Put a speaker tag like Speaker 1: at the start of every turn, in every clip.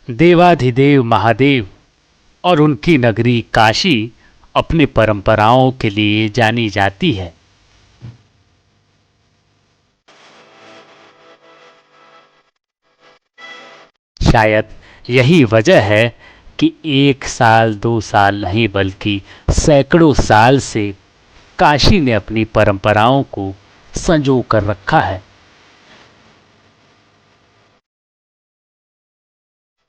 Speaker 1: देवाधिदेव महादेव और उनकी नगरी काशी अपनी परंपराओं के लिए जानी जाती है। शायद यही वजह है कि 1 साल 2 साल नहीं बल्कि सैकड़ों साल से काशी ने अपनी परंपराओं को संजो कर रखा है।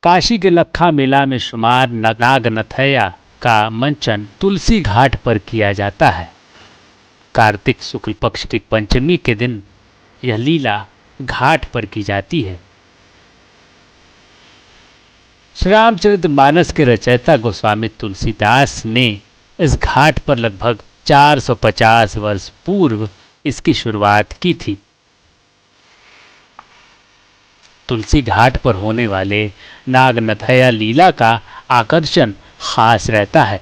Speaker 1: काशी के लखा मेला में शुमार नागनथैया का मंचन तुलसी घाट पर किया जाता है। कार्तिक शुक्ल पक्ष की पंचमी के दिन यह लीला घाट पर की जाती है। श्री रामचरितमानस के रचयिता गोस्वामी तुलसीदास ने इस घाट पर लगभग 450 वर्ष पूर्व इसकी शुरुआत की थी। तुलसी घाट पर होने वाले नागनथैया लीला का आकर्षण खास रहता है।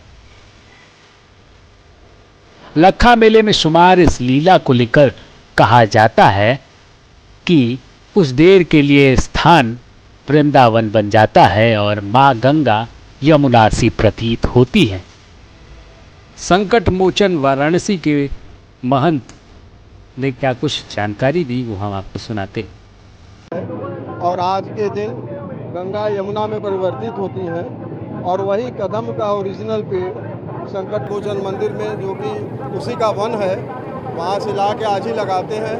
Speaker 1: लखा मेले में शुमार इस लीला को लेकर कहा जाता है कि कुछ देर के लिए स्थान वृंदावन बन जाता है और माँ गंगा यमुना सी प्रतीत होती है। संकट मोचन वाराणसी के महंत ने क्या कुछ जानकारी दी वो हम आपको सुनाते।
Speaker 2: और आज के दिन गंगा यमुना में परिवर्तित होती हैं और वही कदम का ओरिजिनल पेड़ संकट मोचन मंदिर में, जो कि उसी का वन है, वहाँ से ला के आज ही लगाते हैं।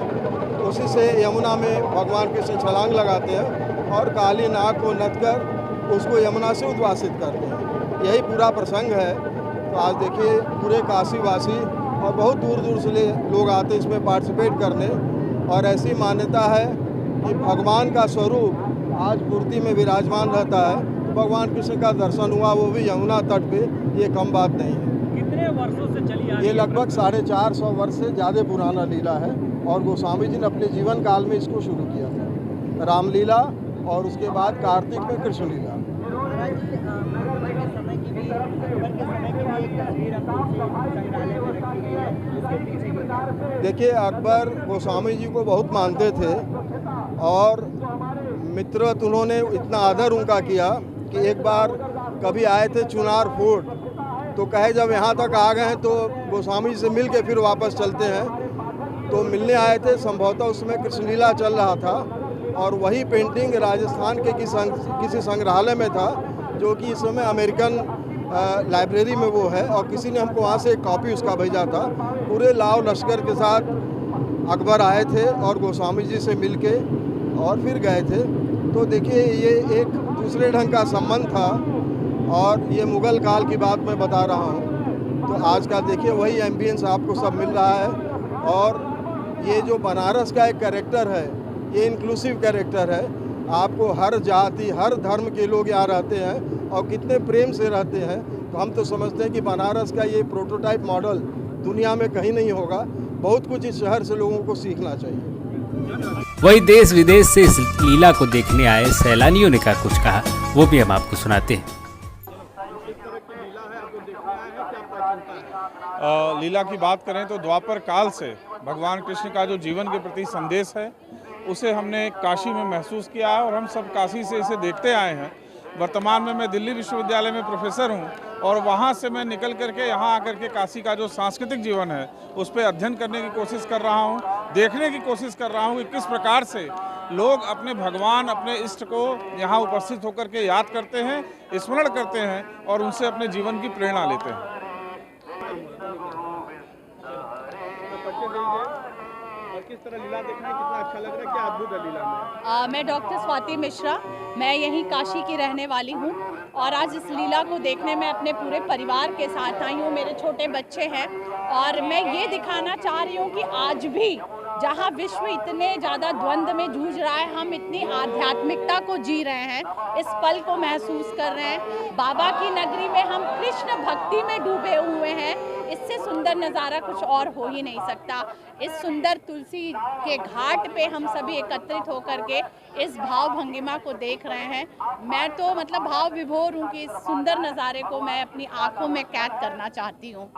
Speaker 2: उसी से यमुना में भगवान कृष्ण छलांग लगाते हैं और काली नाग को नद कर उसको यमुना से उद्वासित करते हैं। यही पूरा प्रसंग है। तो आज देखिए पूरे काशीवासी और बहुत दूर दूर से लोग आते हैं इसमें पार्टिसिपेट करने। और ऐसी मान्यता है कि भगवान का स्वरूप आज मूर्ति में विराजमान रहता है। तो भगवान कृष्ण का दर्शन हुआ, वो भी यमुना तट पे, ये कम बात नहीं है।
Speaker 3: कितने वर्षों से चली आ रही है?
Speaker 2: ये लगभग 450 वर्ष से ज़्यादा पुराना लीला है और गोस्वामी जी ने अपने जीवन काल में इसको शुरू किया था। रामलीला और उसके बाद कार्तिक में कृष्ण लीला। देखिए अकबर गोस्वामी जी को बहुत मानते थे और मित्र उन्होंने इतना आदर उनका किया कि एक बार कभी आए थे चुनार फोर्ट, तो कहे जब यहाँ तक आ गए हैं तो गोस्वामी जी से मिल के फिर वापस चलते हैं। तो मिलने आए थे, संभवतः उसमें कृष्णलीला चल रहा था और वही पेंटिंग राजस्थान के किसी संग्रहालय में था, जो कि इस समय अमेरिकन लाइब्रेरी में वो है। और किसी ने हमको वहाँ से एक कॉपी उसका भेजा था। पूरे लाव लश्कर के साथ अकबर आए थे और गोस्वामी जी से मिल के और फिर गए थे। तो देखिए ये एक दूसरे ढंग का संबंध था और ये मुग़ल काल की बात मैं बता रहा हूँ। तो आज का देखिए वही एम्बियंस आपको सब मिल रहा है। और ये जो बनारस का एक कैरेक्टर है, ये इंक्लूसिव कैरेक्टर है। आपको हर जाति हर धर्म के लोग यहाँ रहते हैं और कितने प्रेम से रहते हैं। तो हम तो समझते हैं कि बनारस का ये प्रोटोटाइप मॉडल दुनिया में कहीं नहीं होगा। बहुत कुछ इस शहर से लोगों को सीखना चाहिए।
Speaker 1: वही देश विदेश से इस लीला को देखने आए सैलानियों ने क्या कुछ कहा वो भी हम आपको सुनाते हैं।
Speaker 4: लीला की बात करें तो द्वापर काल से भगवान कृष्ण का जो जीवन के प्रति संदेश है उसे हमने काशी में महसूस किया है और हम सब काशी से इसे देखते आए हैं। वर्तमान में मैं दिल्ली विश्वविद्यालय में प्रोफेसर हूं और वहां से मैं निकल करके यहां आकर के काशी का जो सांस्कृतिक जीवन है उस पर अध्ययन करने की कोशिश कर रहा हूं, देखने की कोशिश कर रहा हूं कि किस प्रकार से लोग अपने भगवान अपने इष्ट को यहां उपस्थित होकर के याद करते हैं, स्मरण करते हैं और उनसे अपने जीवन की प्रेरणा लेते हैं।
Speaker 3: किस तरह लीला देखना है, कितना अच्छा लग रहा है, क्या अद्भुत है लीला में?
Speaker 5: मैं डॉक्टर स्वाति मिश्रा, मैं यहीं काशी की रहने वाली हूँ और आज इस लीला को देखने में अपने पूरे परिवार के साथ आई हूँ। मेरे छोटे बच्चे हैं और मैं ये दिखाना चाह रही हूँ कि आज भी जहाँ विश्व इतने ज़्यादा द्वंद्व में जूझ रहा है, हम इतनी आध्यात्मिकता को जी रहे हैं, इस पल को महसूस कर रहे हैं। बाबा की नगरी में हम कृष्ण भक्ति में डूबे हुए हैं। इससे सुंदर नज़ारा कुछ और हो ही नहीं सकता। इस सुंदर तुलसी के घाट पे हम सभी एकत्रित होकर के इस भाव भंगिमा को देख रहे हैं। मैं तो मतलब भाव विभोर हूँ कि इस सुंदर नज़ारे को मैं अपनी आंखों में कैद करना चाहती हूँ।